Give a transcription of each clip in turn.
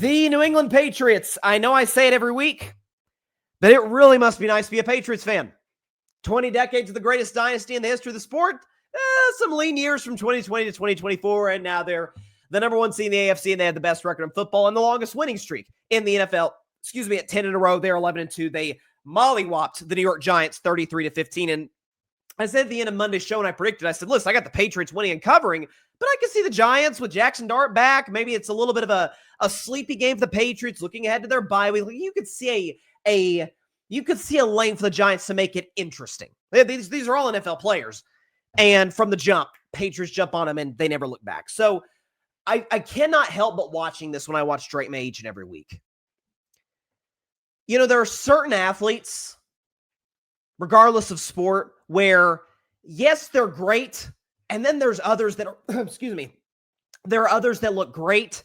The New England Patriots. I know I say it every week, but it really must be nice to be a Patriots fan. 20 decades of the greatest dynasty in the history of the sport. Some lean years from 2020 to 2024, and now they're the number one seed in the AFC, and they had the best record in football and the longest winning streak in the NFL. At 10 in a row. They're 11-2. They mollywopped the New York Giants 33-15. And I said at the end of Monday's show, and I predicted, I said, listen, I got the Patriots winning and covering, but I can see the Giants with Jackson Dart back. Maybe it's a little bit of a sleepy game for the Patriots looking ahead to their bye week. You could see a lane for the Giants to make it interesting. These are all NFL players. And from the jump, Patriots jump on them and they never look back. So I cannot help but watching this when I watch Drake Maye each and every week. You know, there are certain athletes, regardless of sport, where, yes, they're great. And then there's others that are, there are others that look great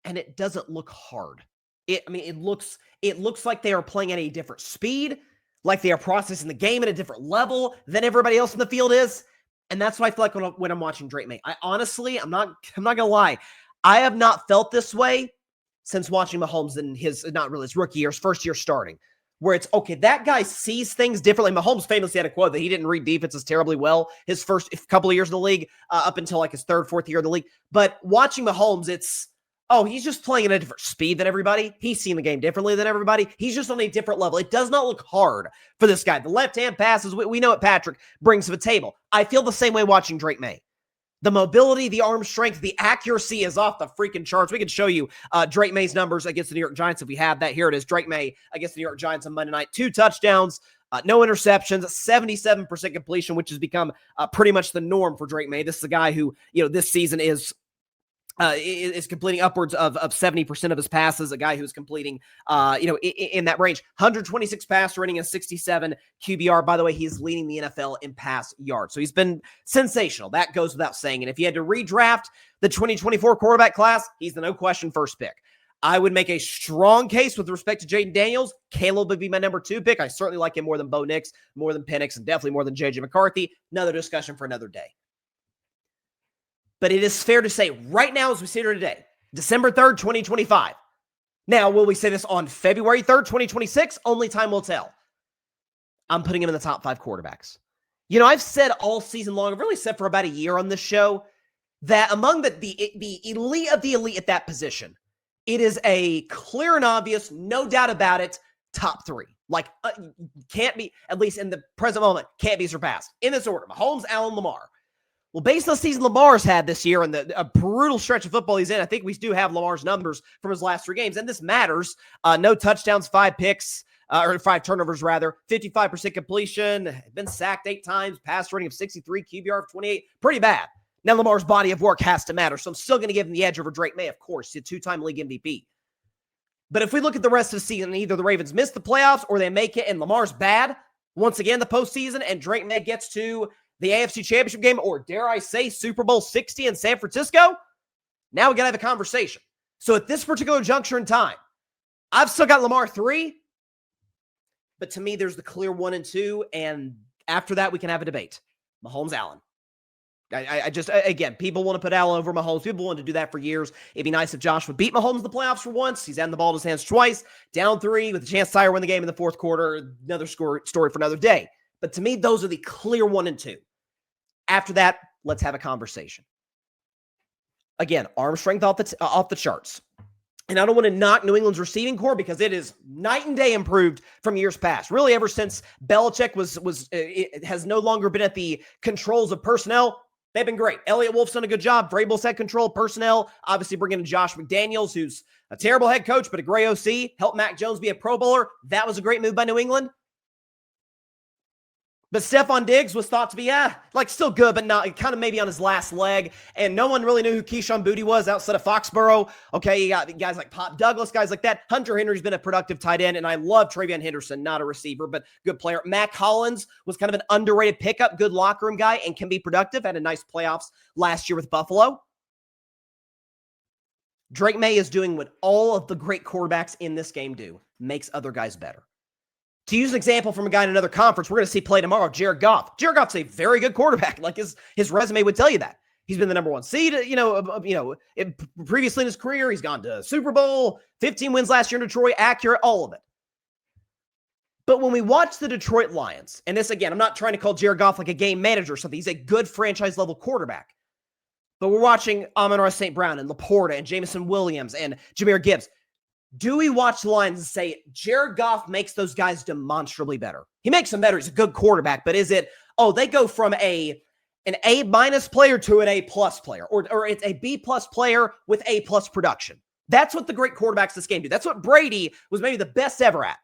and it doesn't look hard. It looks like they are playing at a different speed, like they are processing the game at a different level than everybody else in the field is. And that's what I feel like when I'm watching Drake Maye. I'm not going to lie. I have not felt this way since watching Mahomes in his rookie year, his first year starting, where it's, okay, that guy sees things differently. Mahomes famously had a quote that he didn't read defenses terribly well his first couple of years in the league, up until like his third, fourth year in the league. But watching Mahomes, it's, he's just playing at a different speed than everybody. He's seeing the game differently than everybody. He's just on a different level. It does not look hard for this guy. The left-hand passes, we know what Patrick brings to the table. I feel the same way watching Drake Maye. The mobility, the arm strength, the accuracy is off the freaking charts. We can show you Drake Maye's numbers against the New York Giants if we have that. Here it is, Drake Maye against the New York Giants on Monday night. 2 touchdowns, no interceptions, 77% completion, which has become pretty much the norm for Drake Maye. This is a guy who, this season is completing upwards of 70% of his passes, a guy who's completing, in that range. 126 passer rating and 67 QBR. By the way, he's leading the NFL in pass yards. So he's been sensational. That goes without saying. And if you had to redraft the 2024 quarterback class, he's the no question first pick. I would make a strong case with respect to Jaden Daniels. Caleb would be my number 2 pick. I certainly like him more than Bo Nix, more than Penix, and definitely more than J.J. McCarthy. Another discussion for another day. But it is fair to say right now as we sit here today, December 3rd, 2025. Now, will we say this on February 3rd, 2026? Only time will tell. I'm putting him in the top 5 quarterbacks. I've said all season long, I've really said for about a year on this show, that among the elite of the elite at that position, it is a clear and obvious, no doubt about it, top 3. Like, can't be, at least in the present moment, can't be surpassed. In this order, Mahomes, Allen, Lamar. Well, based on the season Lamar's had this year and a brutal stretch of football he's in, I think we do have Lamar's numbers from his last 3 games, and this matters. No touchdowns, 5 picks, or 5 turnovers rather, 55% completion, been sacked 8 times, pass rating of 63, QBR of 28, pretty bad. Now Lamar's body of work has to matter, so I'm still going to give him the edge over Drake Maye, of course. He's a 2-time league MVP. But if we look at the rest of the season, either the Ravens miss the playoffs or they make it and Lamar's bad, once again, the postseason, and Drake Maye gets to the AFC Championship game, or dare I say Super Bowl 60 in San Francisco, now we got to have a conversation. So at this particular juncture in time, I've still got Lamar 3, but to me, there's the clear 1 and 2, and after that, we can have a debate. Mahomes, Allen. Again, people want to put Allen over Mahomes. People want to do that for years. It'd be nice if Josh would beat Mahomes in the playoffs for once. He's had the ball in his hands twice, down 3 with a chance to win the game in the fourth quarter. Another story for another day. But to me, those are the clear 1 and 2. After that, let's have a conversation. Again, arm strength off the charts. And I don't want to knock New England's receiving core because it is night and day improved from years past. Really, ever since Belichick has no longer been at the controls of personnel, they've been great. Elliott Wolf's done a good job. Vrabel's had control of personnel. Obviously, bringing in Josh McDaniels, who's a terrible head coach, but a great OC. Helped Mac Jones be a Pro Bowler. That was a great move by New England. But Stephon Diggs was thought to be, still good, but not kind of maybe on his last leg. And no one really knew who Keyshawn Boutte was outside of Foxborough. Okay, you got guys like Pop Douglas, guys like that. Hunter Henry's been a productive tight end, and I love Travion Henderson, not a receiver, but good player. Matt Collins was kind of an underrated pickup, good locker room guy, and can be productive. Had a nice playoffs last year with Buffalo. Drake Maye is doing what all of the great quarterbacks in this game do, makes other guys better. To use an example from a guy in another conference, we're going to see play tomorrow, Jared Goff. Jared Goff's a very good quarterback. Like his resume would tell you that. He's been the number one seed, previously in his career. He's gone to Super Bowl, 15 wins last year in Detroit, accurate, all of it. But when we watch the Detroit Lions, and this, again, I'm not trying to call Jared Goff like a game manager or something. He's a good franchise-level quarterback. But we're watching Amon-Ra St. Brown and Laporta and Jameson Williams and Jahmyr Gibbs. Do we watch the Lions and say, Jared Goff makes those guys demonstrably better? He makes them better. He's a good quarterback. But is it, they go from an A- player to an A+ player, or it's a B+ player with A+ production? That's what the great quarterbacks this game do. That's what Brady was maybe the best ever at,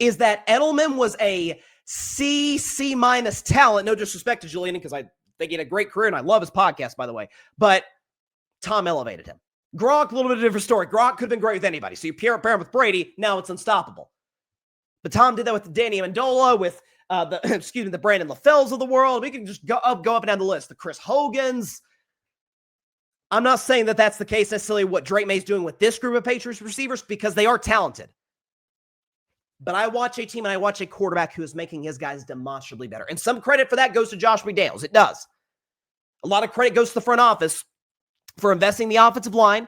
is that Edelman was a C- talent. No disrespect to Julian, because I think he had a great career, and I love his podcast, by the way. But Tom elevated him. Gronk, a little bit of a different story. Gronk could have been great with anybody. So you pair him with Brady, now it's unstoppable. But Tom did that with Danny Amendola, with the Brandon LaFells of the world. We can just go up and down the list. The Chris Hogans. I'm not saying that that's the case necessarily what Drake May's doing with this group of Patriots receivers, because they are talented. But I watch a team and I watch a quarterback who is making his guys demonstrably better. And some credit for that goes to Josh McDaniels. It does. A lot of credit goes to the front office for investing in the offensive line,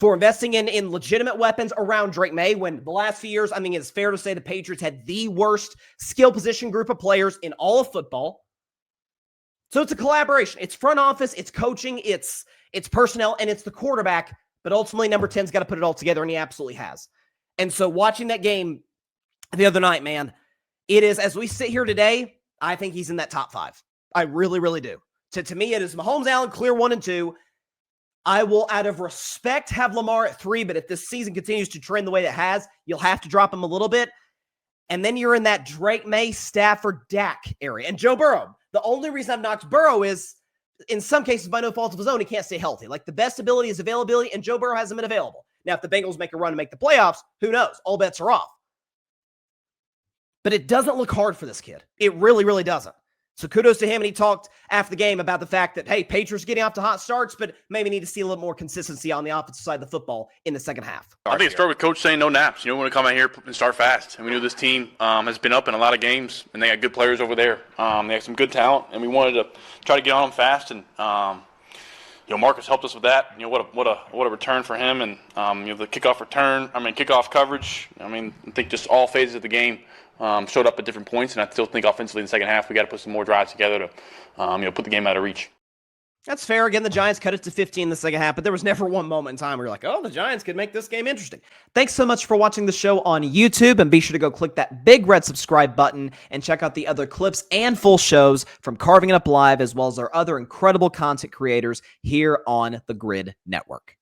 for investing in legitimate weapons around Drake May, when the last few years, it's fair to say the Patriots had the worst skill position group of players in all of football. So it's a collaboration. It's front office, it's coaching, it's personnel, and it's the quarterback. But ultimately, number 10's got to put it all together, and he absolutely has. And so watching that game the other night, man, it is, as we sit here today, I think he's in that top 5. I really, really do. To me, it is Mahomes, Allen, clear 1 and 2. I will, out of respect, have Lamar at 3, but if this season continues to trend the way it has, you'll have to drop him a little bit. And then you're in that Drake May, Stafford, Dak area. And Joe Burrow. The only reason I've knocked Burrow is, in some cases, by no fault of his own, he can't stay healthy. Like, the best ability is availability, and Joe Burrow hasn't been available. Now, if the Bengals make a run and make the playoffs, who knows? All bets are off. But it doesn't look hard for this kid. It really, really doesn't. So kudos to him. And he talked after the game about the fact that, hey, Patriots getting off to hot starts, but maybe need to see a little more consistency on the offensive side of the football in the second half. I think it started with coach saying no naps. We want to come out here and start fast. And we knew this team has been up in a lot of games, and they got good players over there. They have some good talent, and we wanted to try to get on them fast. And Marcus helped us with that. What a return for him, and the kickoff coverage. I think just all phases of the game showed up at different points, and I still think offensively in the second half we got to put some more drives together to put the game out of reach. That's fair. Again, the Giants cut it to 15 in the second half, but there was never one moment in time where you're like, the Giants could make this game interesting. Thanks so much for watching the show on YouTube, and be sure to go click that big red subscribe button and check out the other clips and full shows from Carving It Up Live, as well as our other incredible content creators here on the Grid Network.